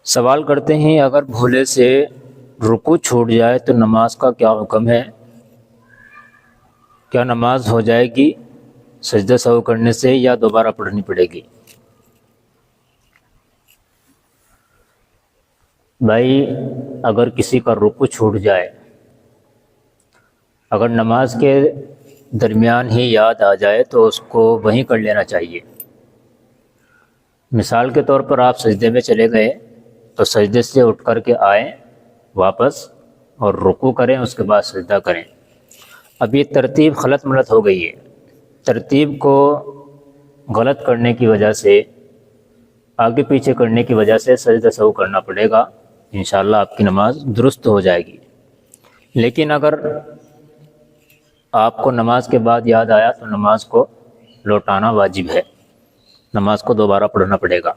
سوال کرتے ہیں اگر بھولے سے رکوع چھوٹ جائے تو نماز کا کیا حکم ہے؟ کیا نماز ہو جائے گی سجدہ سہو کرنے سے یا دوبارہ پڑھنی پڑے گی؟ بھائی اگر کسی کا رکوع چھوٹ جائے، اگر نماز کے درمیان ہی یاد آ جائے تو اس کو وہیں کر لینا چاہیے۔ مثال کے طور پر آپ سجدے میں چلے گئے تو سجدے سے اٹھ کر کے آئیں واپس اور رکوع کریں، اس کے بعد سجدہ کریں۔ اب یہ ترتیب غلط ملت ہو گئی ہے، ترتیب کو غلط کرنے کی وجہ سے، آگے پیچھے کرنے کی وجہ سے سجدہ سہو کرنا پڑے گا، انشاءاللہ آپ کی نماز درست ہو جائے گی۔ لیکن اگر آپ کو نماز کے بعد یاد آیا تو نماز کو لوٹانا واجب ہے، نماز کو دوبارہ پڑھنا پڑے گا۔